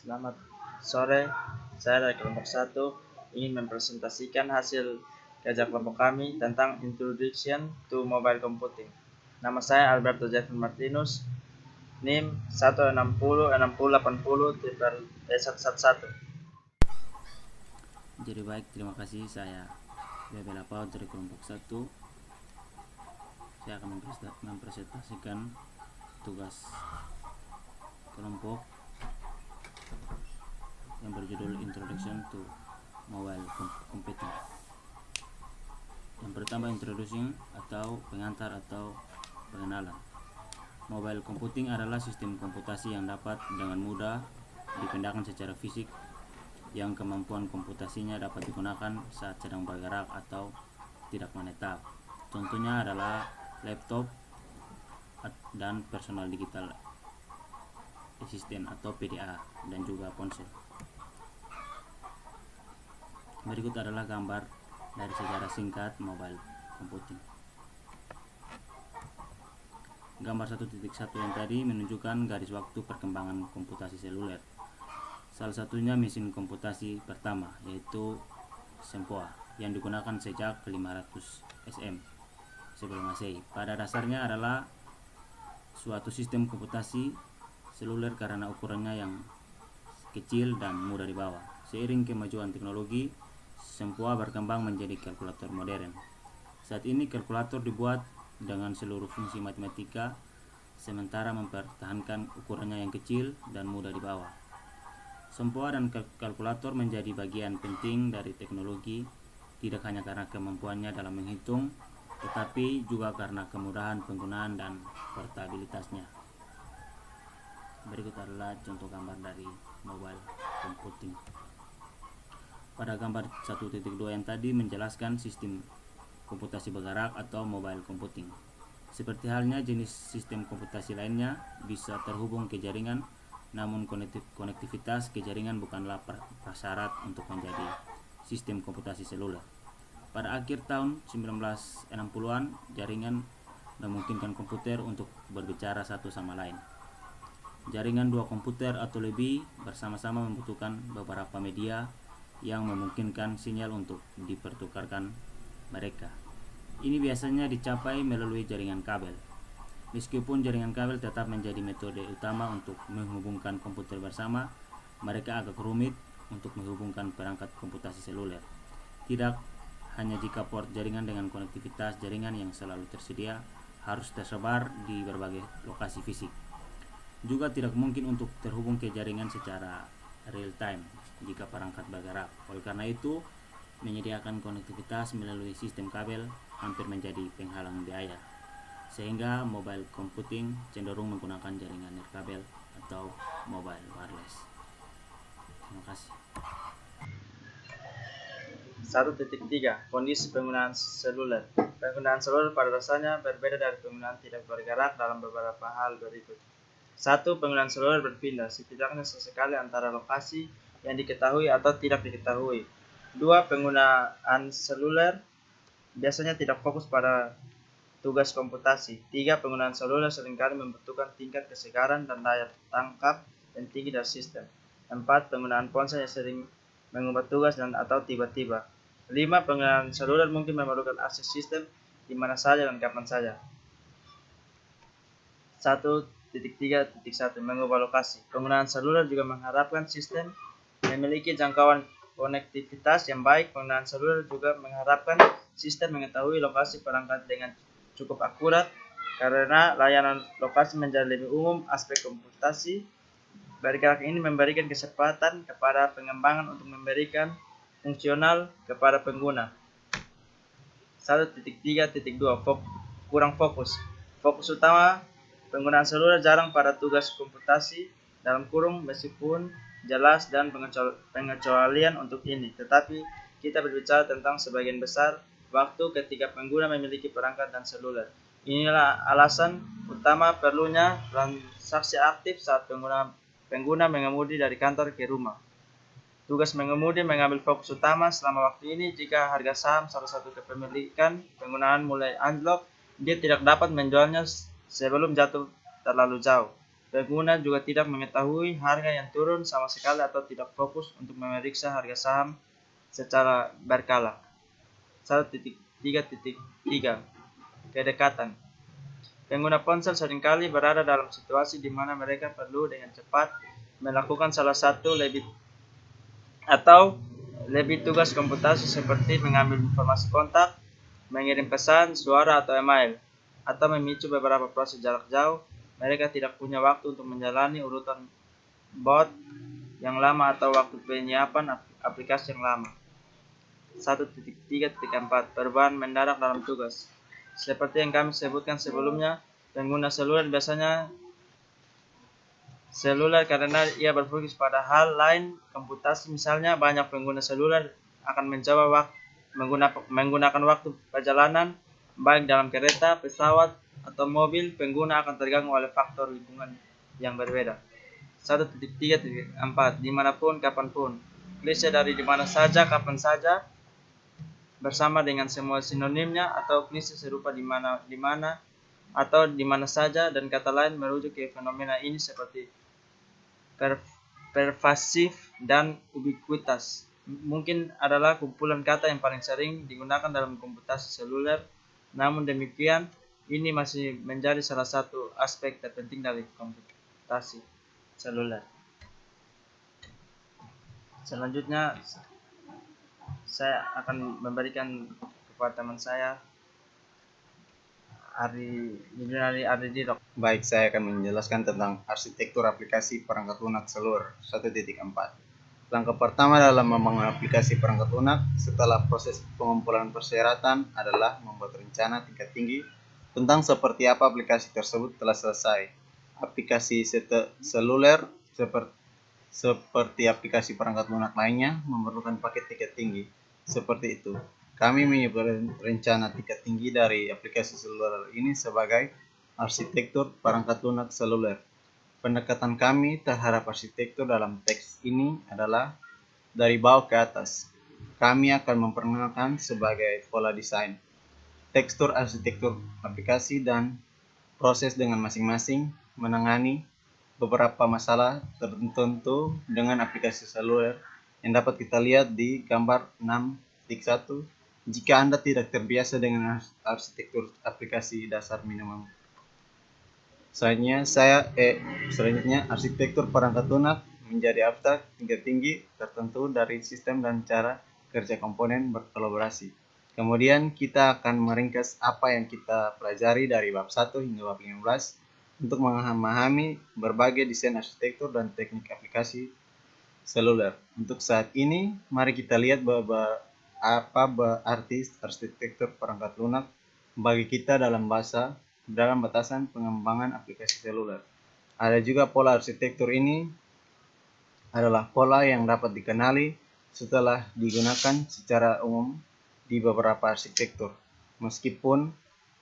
Selamat sore, saya dari kelompok 1 ingin mempresentasikan hasil kerja kelompok kami tentang Introduction to Mobile Computing. Nama saya Alberto Jeffrey Martinus, NIM 1606080-111. Jadi baik, terima kasih. Saya Bebe Lapau dari kelompok 1. Saya akan mempresentasikan tugas kelompok yang berjudul Introduction to Mobile Computing. Yang pertama, introducing atau pengantar atau pengenalan. Mobile computing adalah sistem komputasi yang dapat dengan mudah dipindahkan secara fisik, yang kemampuan komputasinya dapat digunakan saat sedang bergerak atau tidak menetap. Contohnya adalah laptop dan personal digital assistant atau PDA, dan juga ponsel. Berikut adalah gambar dari sejarah singkat mobile computing. Gambar 1.1 yang tadi menunjukkan garis waktu perkembangan komputasi seluler. Salah satunya mesin komputasi pertama, yaitu Sempoa, yang digunakan sejak 500 SM sebelum Masehi. Pada dasarnya adalah suatu sistem komputasi seluler karena ukurannya yang kecil dan mudah dibawa. Seiring kemajuan teknologi, Sempoa berkembang menjadi kalkulator modern. Saat ini kalkulator dibuat dengan seluruh fungsi matematika, sementara mempertahankan ukurannya yang kecil dan mudah dibawa. Sempoa dan kalkulator menjadi bagian penting dari teknologi, tidak hanya karena kemampuannya dalam menghitung, tetapi juga karena kemudahan penggunaan dan portabilitasnya. Berikut adalah contoh gambar dari mobile computing. Pada gambar 1.2 yang tadi menjelaskan sistem komputasi bergerak atau mobile computing. Seperti halnya jenis sistem komputasi lainnya, bisa terhubung ke jaringan, namun konektivitas ke jaringan bukanlah prasyarat untuk menjadi sistem komputasi seluler. Pada akhir tahun 1960-an, jaringan memungkinkan komputer untuk berbicara satu sama lain. Jaringan dua komputer atau lebih bersama-sama membutuhkan beberapa media yang memungkinkan sinyal untuk dipertukarkan mereka. Ini biasanya dicapai melalui jaringan kabel. Meskipun jaringan kabel tetap menjadi metode utama untuk menghubungkan komputer bersama, mereka agak rumit untuk menghubungkan perangkat komputasi seluler. Tidak hanya jika port jaringan dengan konektivitas jaringan yang selalu tersedia harus tersebar di berbagai lokasi fisik. Juga tidak mungkin untuk terhubung ke jaringan secara real time jika perangkat bergerak. Oleh karena itu, menyediakan konektivitas melalui sistem kabel hampir menjadi penghalang biaya, sehingga mobile computing cenderung menggunakan jaringan nirkabel atau mobile wireless. Terima kasih. 1.3 Kondisi penggunaan seluler. Penggunaan seluler pada dasarnya berbeda dari penggunaan tidak bergerak dalam beberapa hal berikut. 1. Penggunaan seluler berpindah, setidaknya sesekali antara lokasi yang diketahui atau tidak diketahui. 2. Penggunaan seluler biasanya tidak fokus pada tugas komputasi. 3. Penggunaan seluler seringkali membutuhkan tingkat kesegaran dan daya tangkap yang tinggi dari sistem. 4. Penggunaan ponsel yang sering mengubah tugas dan atau tiba-tiba. 5. Penggunaan seluler mungkin memerlukan akses sistem di mana saja dan kapan saja. 1.3.1 Mengubah lokasi. Penggunaan seluler juga mengharapkan sistem memiliki jangkauan konektivitas yang baik. Penggunaan seluler juga mengharapkan sistem mengetahui lokasi perangkat dengan cukup akurat. Karena layanan lokasi menjadi lebih umum, aspek komputasi bergerak ini memberikan kesempatan kepada pengembangan untuk memberikan fungsional kepada pengguna. 1.3.2 Kurang fokus. Fokus utama penggunaan seluler jarang pada tugas komputasi (meskipun jelas dan pengecualian untuk ini), tetapi kita berbicara tentang sebagian besar waktu ketika pengguna memiliki perangkat dan seluler. Inilah alasan utama perlunya transaksi aktif saat pengguna mengemudi dari kantor ke rumah. Tugas mengemudi mengambil fokus utama selama waktu ini. Jika harga saham salah satu kepemilikan penggunaan mulai anjlok, dia tidak dapat menjualnya sebelum jatuh terlalu jauh. Pengguna juga tidak mengetahui harga yang turun sama sekali atau tidak fokus untuk memeriksa harga saham secara berkala. 1.3.3 Kedekatan. Pengguna ponsel seringkali berada dalam situasi di mana mereka perlu dengan cepat melakukan salah satu lebih tugas komputasi seperti mengambil informasi kontak, mengirim pesan, suara atau email, atau memicu beberapa proses jarak jauh. Mereka tidak punya waktu untuk menjalani urutan bot yang lama atau waktu penyiapan aplikasi yang lama. 1.3.4 Perubahan mendadak dalam tugas. Seperti yang kami sebutkan sebelumnya, pengguna seluler biasanya seluler karena ia berfokus pada hal lain komputasi. Misalnya, banyak pengguna seluler akan mencoba menggunakan waktu perjalanan, baik dalam kereta, pesawat, atau mobil. Pengguna akan terganggu oleh faktor lingkungan yang berbeda. 1.3.4 Dimanapun, kapanpun. Klise dari dimana saja, kapan saja, bersama dengan semua sinonimnya, atau klise serupa di mana atau di mana saja, dan kata lain merujuk ke fenomena ini seperti pervasif dan ubiquitas. Mungkin adalah kumpulan kata yang paling sering digunakan dalam komputasi seluler. Namun demikian, ini masih menjadi salah satu aspek terpenting dari komputasi seluler. Selanjutnya, saya akan memberikan kepada teman saya Ari Didok. Baik, saya akan menjelaskan tentang arsitektur aplikasi perangkat lunak seluler 1.4. Langkah pertama dalam membangun aplikasi perangkat lunak setelah proses pengumpulan persyaratan adalah membuat rencana tingkat tinggi tentang seperti apa aplikasi tersebut telah selesai. Aplikasi seluler seperti aplikasi perangkat lunak lainnya memerlukan paket tingkat tinggi. Seperti itu, kami menyebut rencana tingkat tinggi dari aplikasi seluler ini sebagai arsitektur perangkat lunak seluler. Pendekatan kami terhadap arsitektur dalam teks ini adalah dari bawah ke atas. Kami akan memperkenalkan sebagai pola desain, tekstur arsitektur aplikasi, dan proses dengan masing-masing menangani beberapa masalah tertentu dengan aplikasi seluler yang dapat kita lihat di gambar 6.1. Jika Anda tidak terbiasa dengan arsitektur aplikasi dasar minimum. Selanjutnya, arsitektur perangkat lunak menjadi abstrak tingkat tinggi tertentu dari sistem dan cara kerja komponen berkolaborasi. Kemudian kita akan meringkas apa yang kita pelajari dari bab 1 hingga bab 15 untuk memahami berbagai desain arsitektur dan teknik aplikasi seluler. Untuk saat ini, mari kita lihat apa berarti arsitektur perangkat lunak bagi kita dalam batasan pengembangan aplikasi seluler. Ada juga pola arsitektur ini adalah pola yang dapat dikenali setelah digunakan secara umum di beberapa arsitektur. Meskipun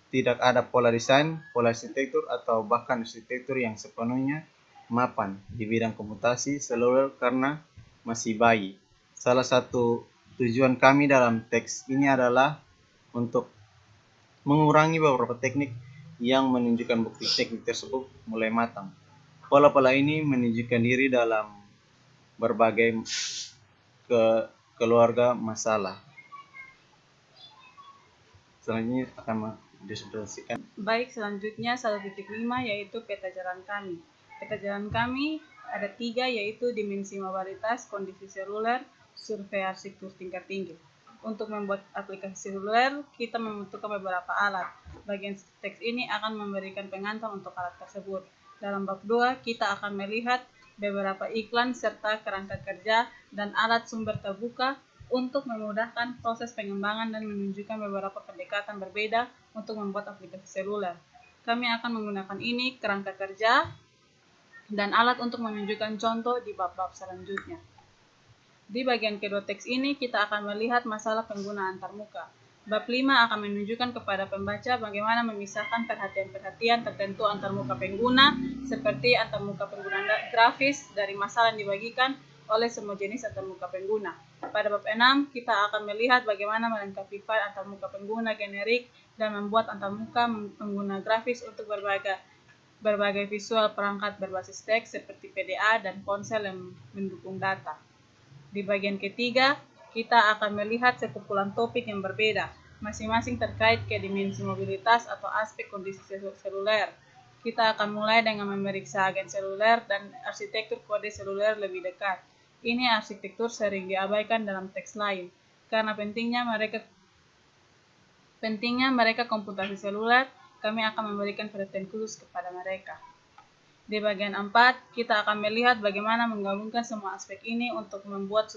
tidak ada pola desain, pola arsitektur, atau bahkan arsitektur yang sepenuhnya mapan di bidang komputasi seluler karena masih bayi. Salah satu tujuan kami dalam teks ini adalah untuk mengurangi beberapa teknik yang menunjukkan bukti teknik tersebut mulai matang. Pola-pola ini menunjukkan diri dalam berbagai keluarga masalah. Selanjutnya akan didiskusikan. Baik, selanjutnya 1.5 yaitu peta jalan kami. Peta jalan kami ada 3, yaitu dimensi mobilitas, kondisi seluler, survei arsitektur tingkat tinggi. Untuk membuat aplikasi seluler, kita membutuhkan beberapa alat. Bagian teks ini akan memberikan pengantar untuk alat tersebut. Dalam bab 2, kita akan melihat beberapa iklan serta kerangka kerja dan alat sumber terbuka untuk memudahkan proses pengembangan dan menunjukkan beberapa pendekatan berbeda untuk membuat aplikasi seluler. Kami akan menggunakan kerangka kerja dan alat untuk menunjukkan contoh di bab-bab selanjutnya. Di bagian kedua teks ini, kita akan melihat masalah pengguna antarmuka. Bab 5 akan menunjukkan kepada pembaca bagaimana memisahkan perhatian-perhatian tertentu antarmuka pengguna, seperti antarmuka pengguna grafis dari masalah yang dibagikan oleh semua jenis antarmuka pengguna. Pada bab 6, kita akan melihat bagaimana melengkapi file antarmuka pengguna generik dan membuat antarmuka pengguna grafis untuk berbagai berbagai visual perangkat berbasis teks seperti PDA dan ponsel yang mendukung data. Di bagian ketiga, kita akan melihat sekumpulan topik yang berbeda, masing-masing terkait ke dimensi mobilitas atau aspek kondisi seluler. Kita akan mulai dengan memeriksa agen seluler dan arsitektur kode seluler lebih dekat. Ini arsitektur sering diabaikan dalam teks lain, karena pentingnya mereka komputasi seluler, kami akan memberikan perhatian khusus kepada mereka. Di bagian 4, kita akan melihat bagaimana menggabungkan semua aspek ini untuk membuat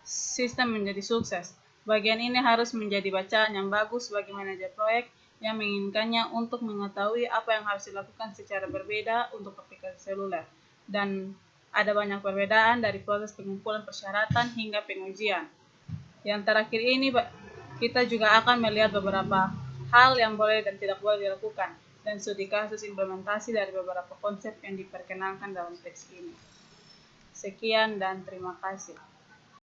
sistem menjadi sukses. Bagian ini harus menjadi bacaan yang bagus bagi manajer proyek yang menginginkannya untuk mengetahui apa yang harus dilakukan secara berbeda untuk aplikasi seluler. Dan ada banyak perbedaan dari proses pengumpulan persyaratan hingga pengujian. Yang terakhir ini, kita juga akan melihat beberapa hal yang boleh dan tidak boleh dilakukan, dan studi kasus implementasi dari beberapa konsep yang diperkenalkan dalam teks ini. Sekian dan terima kasih.